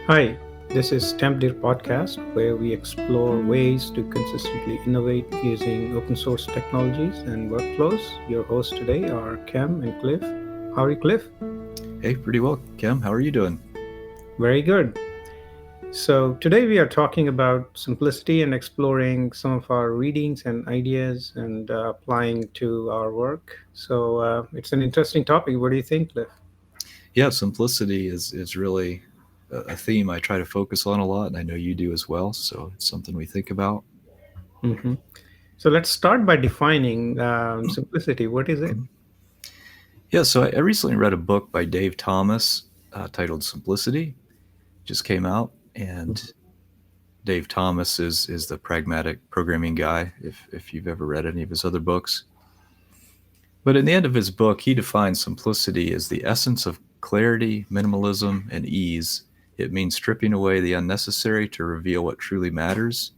Hi, this is STEMDIR podcast where we explore ways to consistently innovate using open source technologies and workflows. Your hosts today are Cam and Cliff. How are you, Cliff? Hey, pretty well, Kim. How are you doing? Very good. So, today we are talking about simplicity and exploring some of our readings and ideas and applying to our work. So, it's an interesting topic. What do you think, Cliff? Yeah, simplicity is really a theme I try to focus on a lot, and I know you do as well. So it's something we think about. hmm So, let's start by defining simplicity. What is it? Mhm. Yeah, so I recently read a book by Dave Thomas titled "Simplicity." Just came out, and Dave Thomas is the pragmatic programming guy. If you've ever read any of his other books, but in the end of his book, he defines simplicity as the essence of clarity, minimalism, and ease. It means stripping away the unnecessary to reveal what truly matters.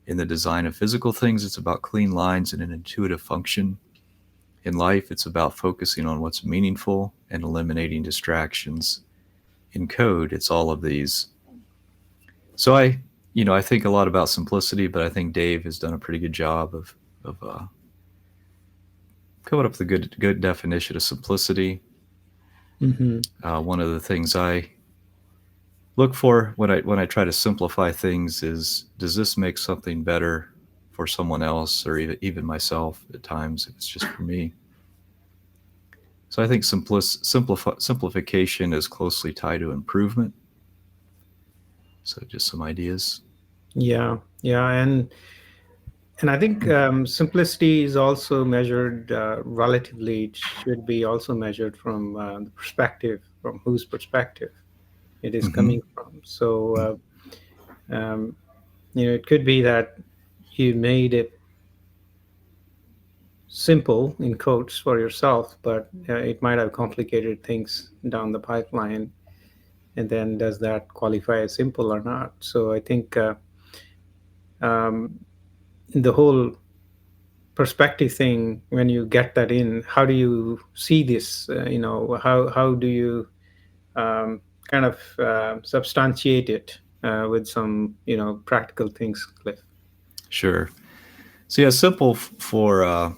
In the design of physical things, it's about clean lines and an intuitive function. In life, it's about focusing on what's meaningful and eliminating distractions. In code, it's all of these. So I think a lot about simplicity, but I think Dave has done a pretty good job of coming up with a good definition of simplicity. hmm One of the things I look for when I try to simplify things is, does this make something better for someone else, or even myself at times if it's just for me. So I think simplification is closely tied to improvement. So just some ideas. Yeah, yeah, and I think simplicity is also measured relatively. It should be also measured from the perspective, from whose perspective it is Mm-hmm. coming from. So, it could be that you made it simple in quotes for yourself, but it might have complicated things down the pipeline. And then, does that qualify as simple or not? So, I think um, the whole perspective thing, when you get that in, how do you see this, how do you kind of substantiate it with some practical things, Cliff? Sure. So yeah, simple for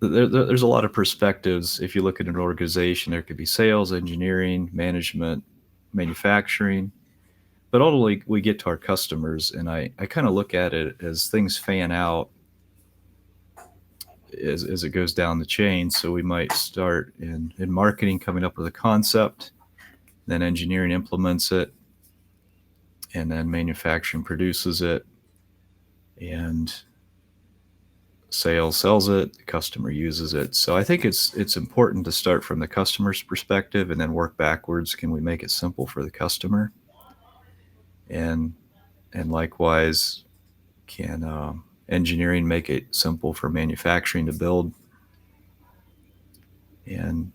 there's a lot of perspectives. If you look at an organization, there could be sales, engineering, management, manufacturing. But ultimately, we get to our customers, and I kind of look at it as things fan out as it goes down the chain. So we might start in marketing, coming up with a concept, then engineering implements it, and then manufacturing produces it, and sales sells it, the customer uses it. So I think it's important to start from the customer's perspective and then work backwards. Can we make it simple for the customer? And and likewise, can engineering make it simple for manufacturing to build? And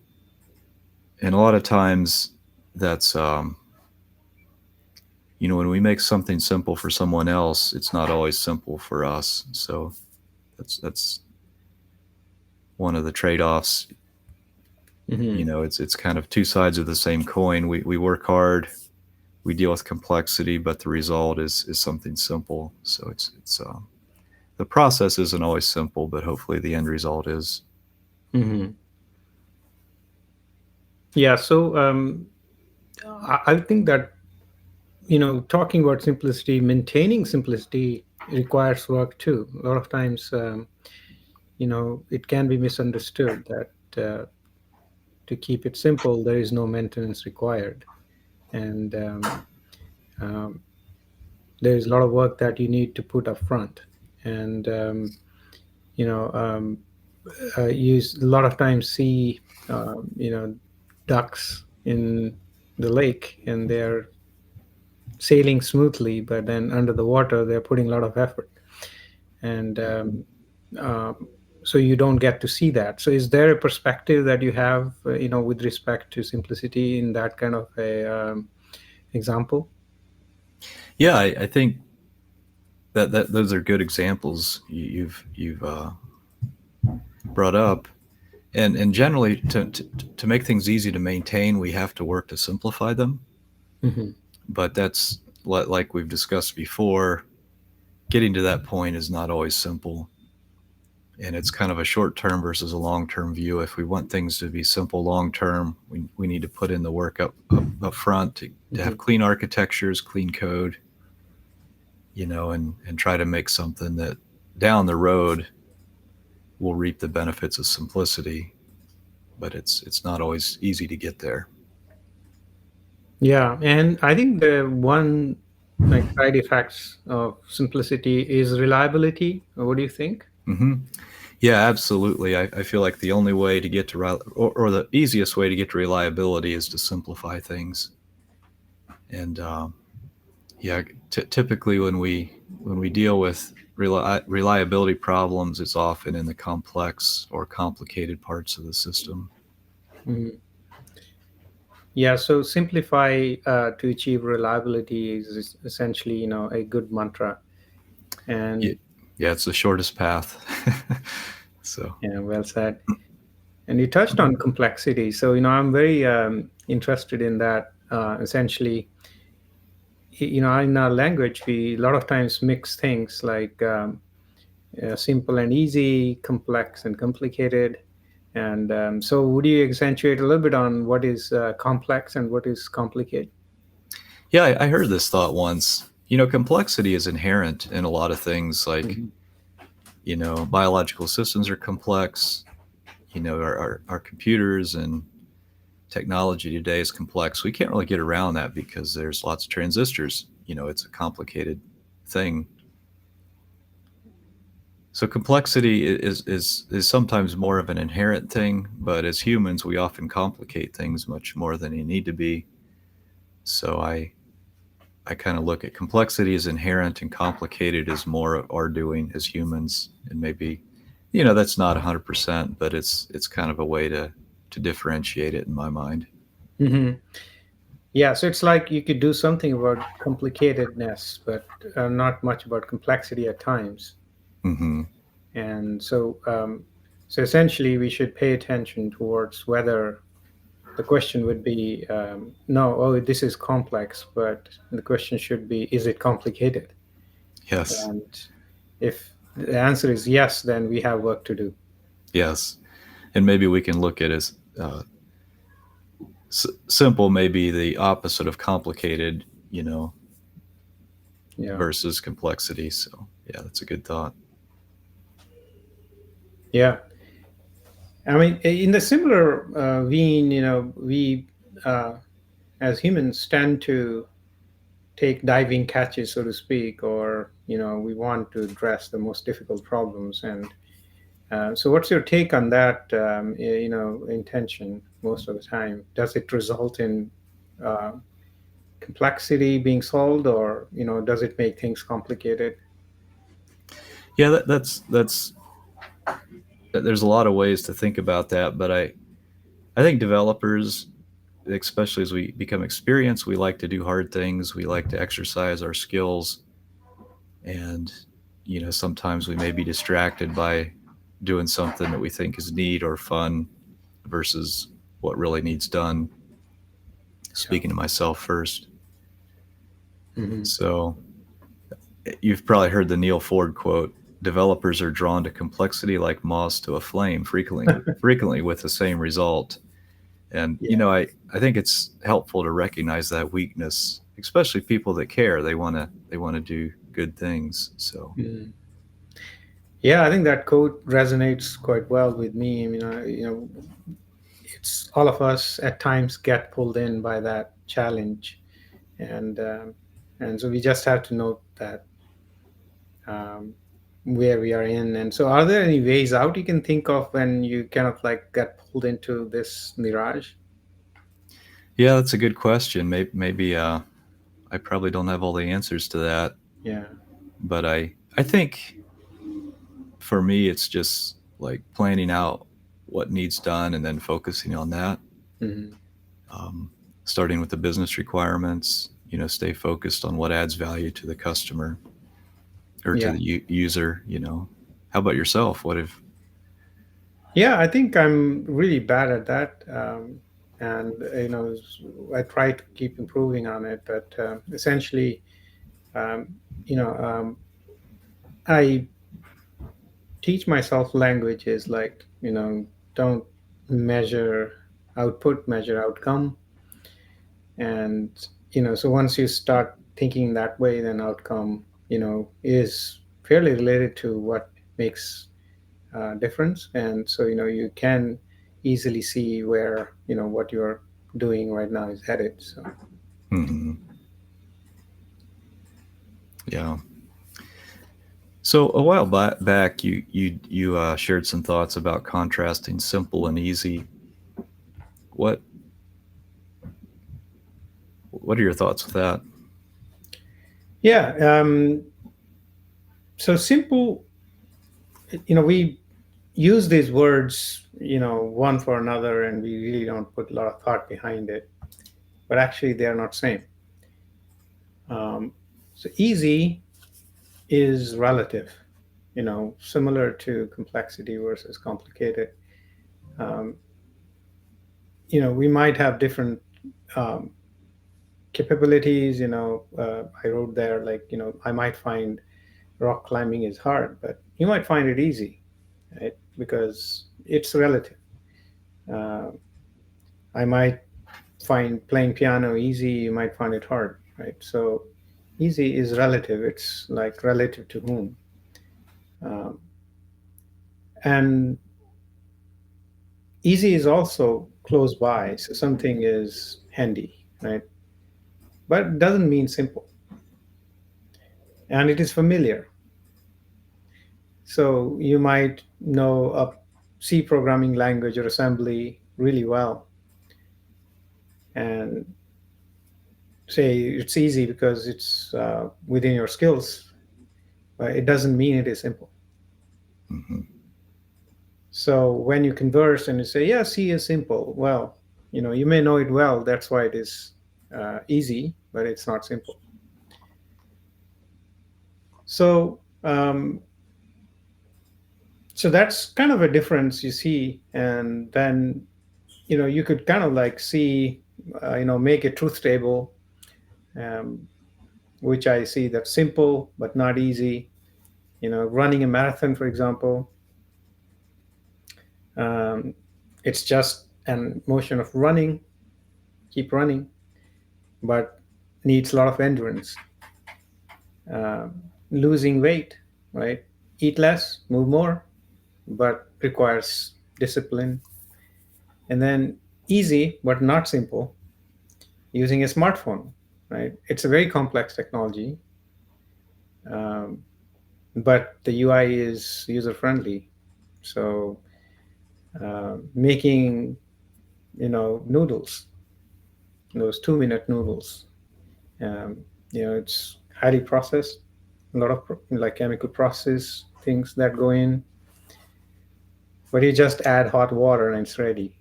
and a lot of times, that's when we make something simple for someone else, it's not always simple for us. So that's one of the trade-offs. hmm It's kind of two sides of the same coin. We work hard, we deal with complexity, but the result is something simple. So it's the process isn't always simple, but hopefully the end result is. hmm yeah, so I think that talking about simplicity, maintaining simplicity requires work too. A lot of times, it can be misunderstood that to keep it simple, there is no maintenance required. And um, there is a lot of work that you need to put up front. And, you know, um, you a lot of times see, ducks in the lake and they're sailing smoothly, but then under the water, they're putting a lot of effort. And um, so you don't get to see that. So is there a perspective that you have, with respect to simplicity in that kind of a example? Yeah, I think that those are good examples you've brought up. And generally, to make things easy to maintain, we have to work to simplify them. hmm But that's like we've discussed before, getting to that point is not always simple. And it's kind of a short term versus a long term view. If we want things to be simple long term, we need to put in the work up front to have clean architectures, clean code, and try to make something that down the road will reap the benefits of simplicity. But it's not always easy to get there. Yeah, and I think the one like side effects of simplicity is reliability. What do you think? Hmm. Yeah, absolutely. I feel like the only way to get to or the easiest way to get to reliability is to simplify things. And yeah, typically when we deal with reliability problems, it's often in the complex or complicated parts of the system. Mhm. Yeah, so simplify to achieve reliability is essentially, a good mantra. Yeah, And yeah, it's the shortest path. So. yeah, well said. And you touched on complexity. So, I'm very interested in that. Essentially, in our language, we a lot of times mix things like simple and easy, complex and complicated. And so, would you accentuate a little bit on what is complex and what is complicated? Yeah, I heard this thought once. Complexity is inherent in a lot of things. Like, Mhm. biological systems are complex. Our computers and technology today is complex. We can't really get around that because there's lots of transistors. It's a complicated thing. So complexity is sometimes more of an inherent thing, but as humans, we often complicate things much more than they need to be. So I kind of look at complexity as inherent and complicated as more of our doing as humans, and maybe that's not 100%, but it's kind of a way to differentiate it in my mind. Mhm. Yeah, so it's like you could do something about complicatedness, but not much about complexity at times. Hmm. And so essentially, we should pay attention towards whether the question would be, no, oh, this is complex, but the question should be, is it complicated? Yes, And if the answer is yes, then we have work to do. yes, and maybe we can look at it as simple, maybe the opposite of complicated, Yeah, versus complexity. So yeah, that's a good thought. yeah. I mean, in the similar vein, we as humans tend to take diving catches, so to speak, or we want to address the most difficult problems. And so, what's your take on that? Intention most of the time, does it result in uh, complexity being solved, or does it make things complicated? Yeah, that's there's a lot of ways to think about that, but I think developers, especially as we become experienced, we like to do hard things. We like to exercise our skills, and sometimes we may be distracted by doing something that we think is neat or fun versus what really needs done. Yeah. Speaking to myself first. Hmm. So you've probably heard the Neil Ford quote: "Developers are drawn to complexity like moths to a flame, frequently with the same result." And Yeah. I think it's helpful to recognize that weakness, especially people that care. They want to do good things. So Mhm. Yeah, I think that quote resonates quite well with me. I mean, it's all of us at times get pulled in by that challenge, and so we just have to note that um, where we are in. And so, are there any ways out you can think of when you kind of like get pulled into this mirage? yeah, that's a good question. Maybe I probably don't have all the answers to that, Yeah. but I think for me it's just like planning out what needs done and then focusing on that. Hmm. Um, Starting with the business requirements, stay focused on what adds value to the customer or to Yeah. the user. How about yourself? What if? Yeah, I think I'm really bad at that. and I try to keep improving on it. But essentially, um, you know, I teach myself languages like don't measure output, measure outcome, and so once you start thinking that way, then outcome is fairly related to what makes difference, and so you can easily see where what you're doing right now is headed. So Hmm. Yeah. So a while back, you shared some thoughts about contrasting simple and easy. What what are your thoughts with that? yeah, so simple, we use these words one for another, and we really don't put a lot of thought behind it, but actually they are not same. So easy is relative, similar to complexity versus complicated. um, we might have different um, capabilities. I wrote there, like, I might find rock climbing is hard, but you might find it easy, right? Because it's relative. uh, I might find playing piano easy, you might find it hard, right? So easy is relative. It's like relative to whom. um, and easy is also close by, so something is handy, right? But it doesn't mean simple, and it is familiar. So you might know a C programming language or assembly really well and say it's easy because it's within your skills, but it doesn't mean it is simple. Hmm. So when you converse and you say, yeah, C is simple, well, you may know it well. That's why it is easy, but it's not simple. So, so that's kind of a difference you see. And then, you could kind of like see, make a truth table, um, which I see that's simple but not easy. Running a marathon, for example, um, it's just an motion of running, keep running, but needs a lot of endurance. Losing weight, right? Eat less, move more, but requires discipline. And then easy but not simple, using a smartphone, right? It's a very complex technology, um, but the UI is user friendly. So making noodles, those 2-minute noodles, um, it's highly processed, a lot of like chemical process things that go in, but you just add hot water and it's ready.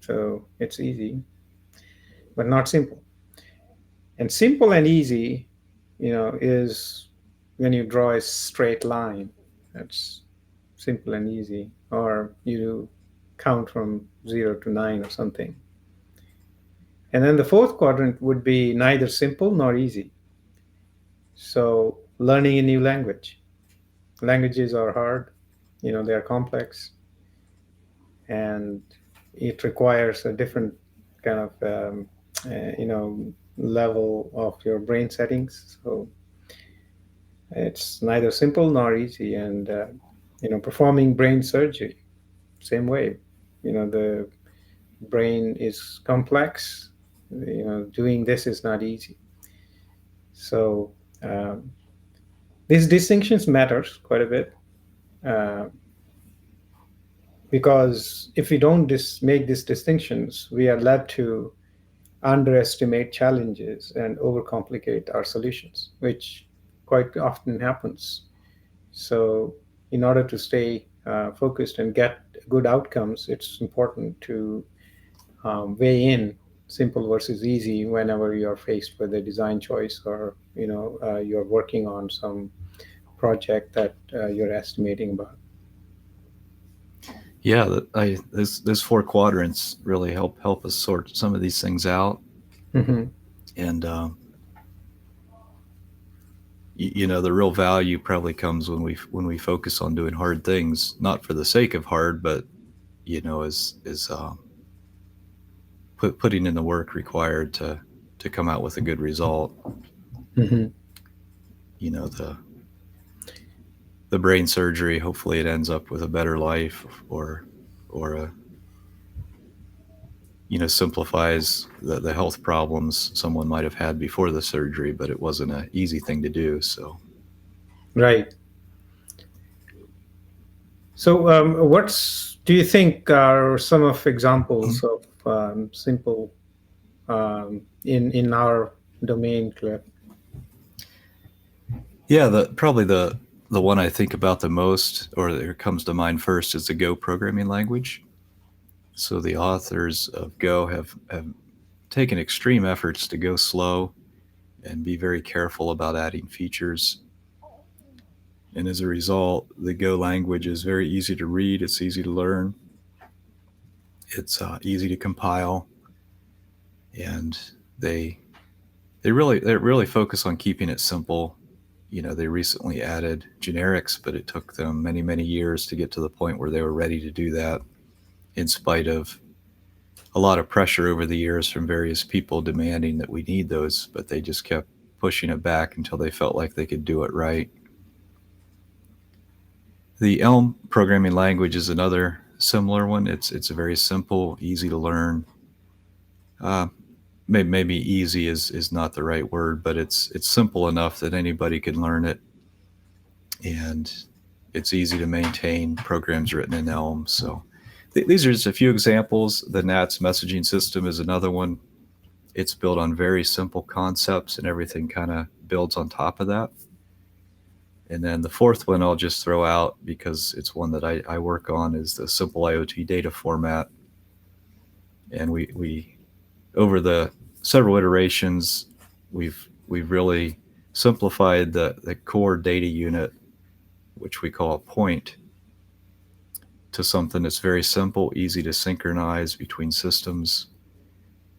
So it's easy, but not simple. And simple and easy, is when you draw a straight line. That's simple and easy. Or you count from 0 to 9 or something. And then the fourth quadrant would be neither simple nor easy. So learning a new language. Languages are hard, they are complex, and it requires a different kind of level of your brain settings. So it's neither simple nor easy. And performing brain surgery, same way. The brain is complex. Doing this is not easy. So um, these distinctions matters quite a bit, uh, because if we don't make these distinctions, we are led to underestimate challenges and overcomplicate our solutions, which quite often happens. So, in order to stay focused and get good outcomes, it's important to weigh in simple versus easy whenever you're faced with a design choice, or you're working on some project that you're estimating about. Yeah, those four quadrants really help us sort some of these things out, Hmm. and the real value probably comes when we focus on doing hard things, not for the sake of hard, but is putting in the work required to come out with a good result. Hmm. The brain surgery, hopefully it ends up with a better life, or simplifies the health problems someone might have had before the surgery, but it wasn't an easy thing to do. So Right. So, what's do you think are some of examples of simple in our domain, Cliff? yeah, probably the one I think about the most, or that comes to mind first, is the Go programming language. So the authors of Go have taken extreme efforts to go slow and be very careful about adding features. And as a result, the Go language is very easy to read, it's easy to learn, it's easy to compile, and they they really focus on keeping it simple. They recently added generics, but it took them many years to get to the point where they were ready to do that, in spite of a lot of pressure over the years from various people demanding that we need those, but they just kept pushing it back until they felt like they could do it right. The Elm programming language is another similar one. It's very simple, easy to learn. Uh, maybe easy is not the right word, but it's simple enough that anybody can learn it, and it's easy to maintain programs written in Elm. So these are just a few examples. The NATS messaging system is another one. It's built on very simple concepts, and everything kind of builds on top of that. And then the fourth one I'll just throw out because it's one that I work on, is the simple IoT data format. And we over the several iterations, we've really simplified the core data unit, which we call a point, to something that's very simple, easy to synchronize between systems,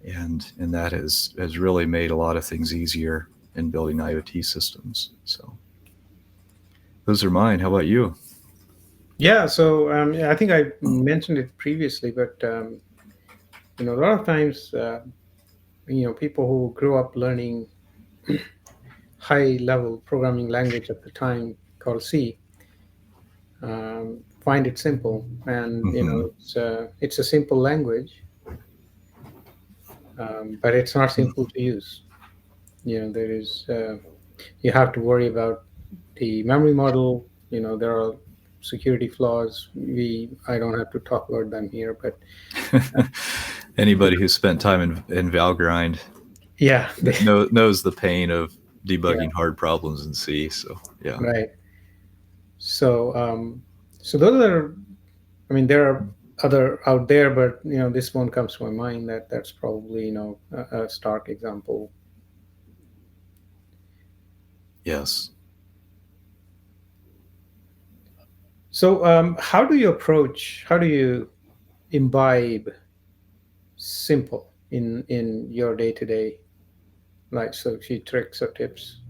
and that has really made a lot of things easier in building IoT systems. So those are mine. How about you? Yeah. So, I think I mentioned it previously, but a lot of times, people who grew up learning high level programming language at the time called C find it simple, and Mm-hmm. it's a simple language, but it's not simple to use. There is you have to worry about the memory model. There are security flaws. I don't have to talk about them here, but Anybody who spent time in Valgrind yeah, knows the pain of yeah, debugging hard problems in C. So yeah. right. So, those are. I mean, there are other out there, but this one comes to my mind that's probably a stark example. Yes. So, how do you imbibe simple in your day to day life? So, a few tricks or tips.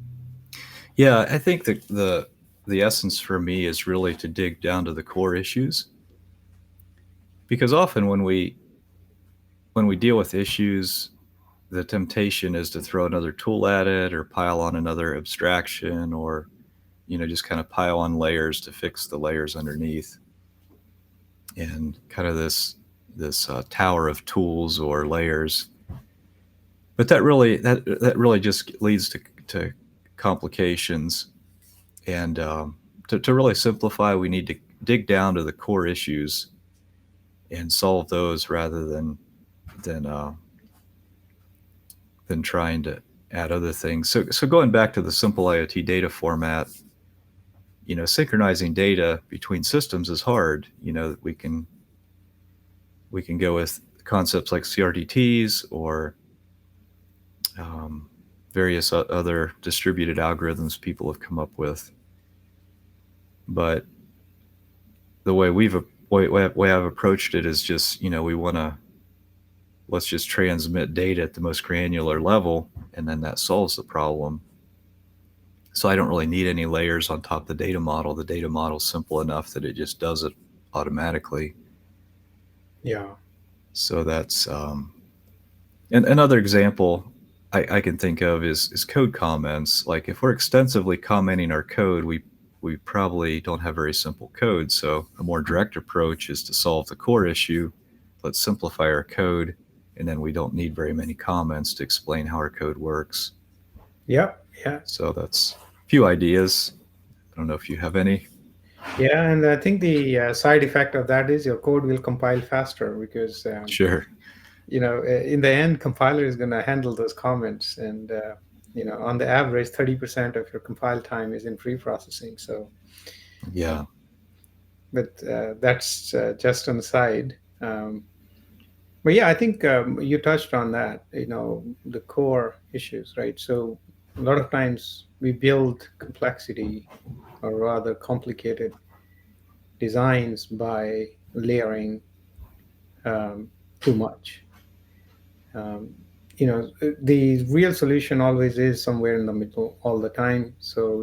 Yeah, I think the essence for me is really to dig down to the core issues, because often when we deal with issues, the temptation is to throw another tool at it, or pile on another abstraction, or just kind of pile on layers to fix the layers underneath, and kind of this tower of tools or layers. But that really just leads to complications. And to really simplify, we need to dig down to the core issues and solve those, rather than uh, than trying to add other things. So going back to the simple IoT data format, synchronizing data between systems is hard. We can go with concepts like CRDTs, or um, various other distributed algorithms people have come up with. But the way we've way I've approached it is just, let's just transmit data at the most granular level, and then that solves the problem. So I don't really need any layers on top of the data model. The data model's simple enough that it just does it automatically. Yeah. So that's and another example I can think of is code comments. Like if we're extensively commenting our code, we probably don't have very simple code. So a more direct approach is to solve the core issue. Let's simplify our code, and then we don't need very many comments to explain how our code works. Yeah. Yeah. So that's a few ideas. I don't know if you have any. Yeah, and I think the side effect of that is your code will compile faster because Sure. in the end, compiler is going to handle those comments, and on the average, 30% of your compile time is in pre-processing. So, Yeah. but that's just on the side. But yeah, I think you touched on that. The core issues, right? So a lot of times we build complexity, or rather complicated designs, by layering too much. Um, the real solution always is somewhere in the middle all the time. So,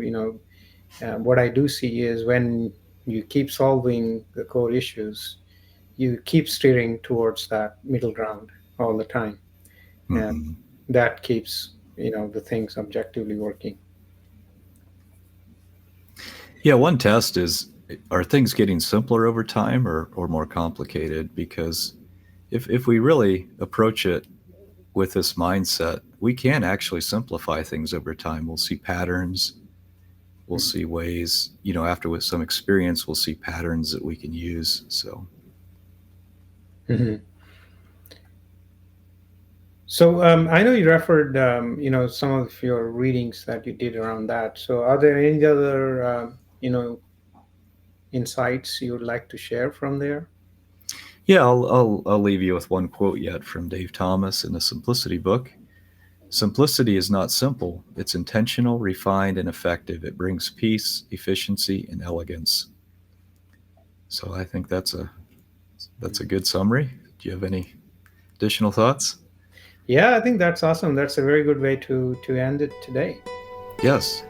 what I do see is when you keep solving the core issues, you keep steering towards that middle ground all the time. And Mhm. that keeps, the things objectively working. Yeah, one test is, are things getting simpler over time or more complicated? Because if we really approach it with this mindset, we can actually simplify things over time. We'll see patterns, we'll see ways, after with some experience, we'll see patterns that we can use. So, Mhm. So I know you referred, some of your readings that you did around that. So are there any other, insights you would like to share from there? yeah, I'll leave you with one quote yet from Dave Thomas in the Simplicity book. Simplicity is not simple. It's intentional, refined, and effective. It brings peace, efficiency, and elegance. So I think that's a good summary. Do you have any additional thoughts? Yeah, I think that's awesome. That's a very good way to end it today. Yes.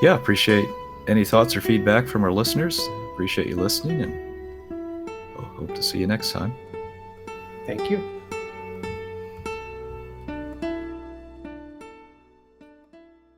Yeah, appreciate any thoughts or feedback from our listeners. Appreciate you listening, and hope to see you next time. Thank you.